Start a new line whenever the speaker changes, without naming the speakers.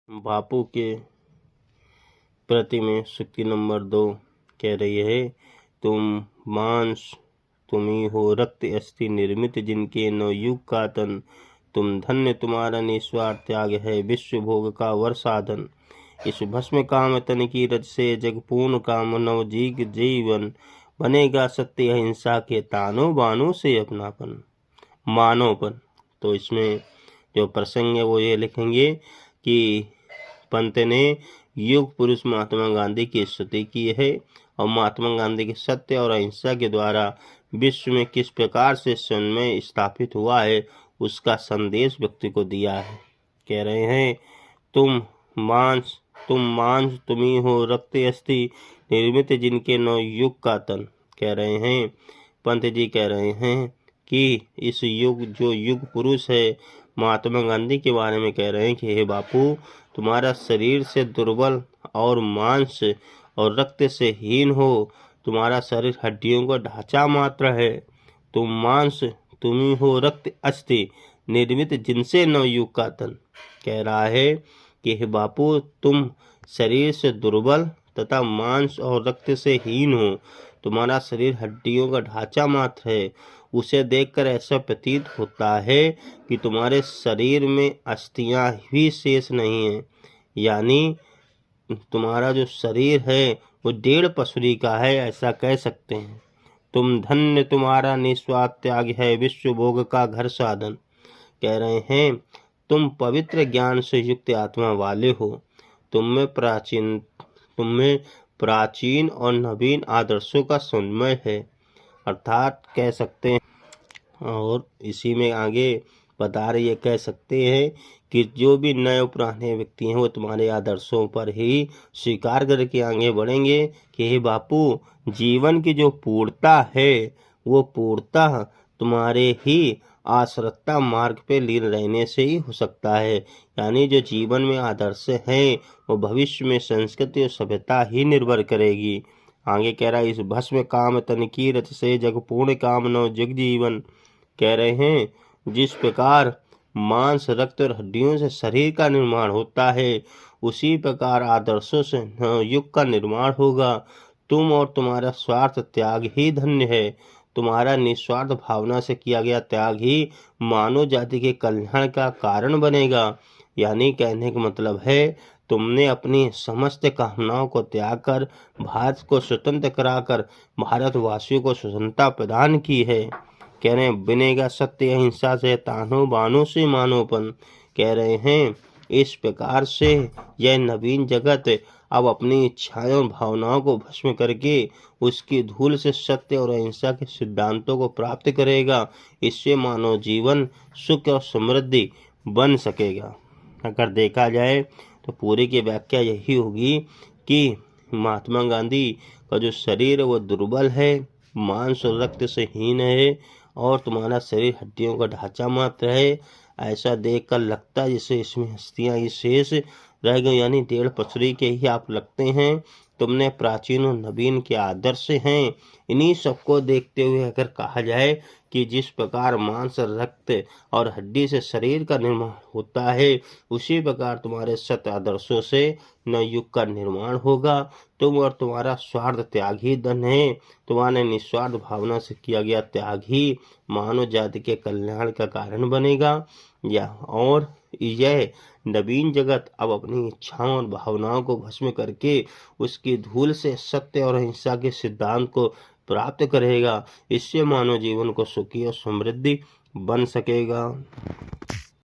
बापू के प्रति में सूक्ति नंबर 2 कह रही है, तुम मांस तुम्ही हो, रक्त अस्थि निर्मित जिनके नौ युग का तन। तुम धन्य तुम्हारा निस्वार्थ त्याग है, विश्व भोग का वर साधन। इस भस्म काम तन की रज से जग पूर्ण काम नव जीग जीवन। बनेगा सत्य अहिंसा के तानो बानो से अपनापन मानोपन। तो इसमें जो प्रसंग है वो ये लिखेंगे कि पंत ने युग पुरुष महात्मा गांधी की स्तुति की है और महात्मा गांधी के सत्य और अहिंसा के द्वारा विश्व में किस प्रकार से सन्मय स्थापित हुआ है उसका संदेश व्यक्ति को दिया है। कह रहे हैं, तुम मांस तुम्ही हो, रक्त अस्थि निर्मित जिनके नौ युग का तन। कह रहे हैं, पंत जी कह रहे हैं कि इस युग जो युग पुरुष है महात्मा गांधी के बारे में कह रहे हैं कि हे बापू, तुम्हारा शरीर से दुर्बल और मांस और रक्त से हीन हो, तुम्हारा शरीर हड्डियों का ढांचा मात्र है। तुम मांस तुम्ही हो, रक्त अस्थि निर्मित जिनसे नवयुग का तन। कह रहा है कि हे बापू, तुम शरीर से दुर्बल तथा मांस और रक्त से हीन हो, तुम्हारा शरीर हड्डियों का ढांचा मात्र है। उसे देखकर ऐसा प्रतीत होता है कि तुम्हारे शरीर में अस्थियां भी शेष नहीं है, यानी तुम्हारा जो शरीर है वो 1.5 पसरी का है, ऐसा कह सकते हैं। तुम धन्य तुम्हारा निस्वार्थ त्याग है, विश्व भोग का घर साधन। कह रहे हैं, तुम पवित्र ज्ञान से युक्त आत्मा वाले हो, तुम में प्राचीन और नवीन आदर्शों का समन्वय है, अर्थात कह सकते हैं। और इसी में आगे बता रही है, कह सकते हैं कि जो भी नए पुराने व्यक्ति हैं वो तुम्हारे आदर्शों पर ही स्वीकार करके आगे बढ़ेंगे कि हे बापू, जीवन की जो पूर्णता है वो पूर्णतः तुम्हारे ही आश्रितता मार्ग पे लीन रहने से ही हो सकता है। यानी जो जीवन में आदर्श हैं वो भविष्य में संस्कृति और सभ्यता ही निर्भर करेगी। आगे कह रहा है, इस भस्म काम तन की रच से जग पूर्ण काम नव जग जीवन। कह रहे हैं, जिस प्रकार मांस रक्त और हड्डियों से शरीर का निर्माण होता है उसी प्रकार आदर्शों से युग का निर्माण होगा। तुम और तुम्हारा स्वार्थ त्याग ही धन्य है, तुम्हारा निस्वार्थ भावना से किया गया त्याग ही मानव जाति के कल्याण का कारण बनेगा। यानी कहने का मतलब है, तुमने अपनी समस्त कामनाओं को त्याग कर भारत को स्वतंत्र कराकर भारतवासियों को स्वतंत्रता प्रदान की है। कह रहे हैं, बनेगा सत्य अहिंसा से तानो बानो से मानोपन। कह रहे हैं, इस प्रकार से यह नवीन जगत अब अपनी इच्छाओं और भावनाओं को भस्म करके उसकी धूल से सत्य और अहिंसा के सिद्धांतों को प्राप्त करेगा। इससे मानव जीवन सुख और समृद्धि बन सकेगा। अगर देखा जाए तो पूरी की व्याख्या यही होगी कि महात्मा गांधी का जो शरीर है वो दुर्बल है, मांस और रक्त से हीन है और तुम्हारा शरीर हड्डियों का ढांचा मात्र है। ऐसा देखकर लगता है जैसे इसमें अस्थियां ही शेष रह गई, यानी 1.5 पसरी के ही आप लगते हैं। तुमने प्राचीन और नवीन के आदर्श हैं। इन्हीं सबको देखते हुए अगर कहा जाए कि जिस प्रकार मांस रक्त और हड्डी से शरीर का निर्माण होता है उसी प्रकार तुम्हारे सत्य आदर्शों से नवयुग का निर्माण होगा। तुम और तुम्हारा स्वार्थ त्याग ही धन है, तुम्हारे निस्वार्थ भावना से किया गया त्याग ही मानव जाति के कल्याण का कारण बनेगा। और यह नवीन जगत अब अपनी इच्छाओं और भावनाओं को भस्म करके उसकी धूल से सत्य और अहिंसा के सिद्धांत को प्राप्त करेगा। इससे मानव जीवन को सुखी और समृद्धि बन सकेगा।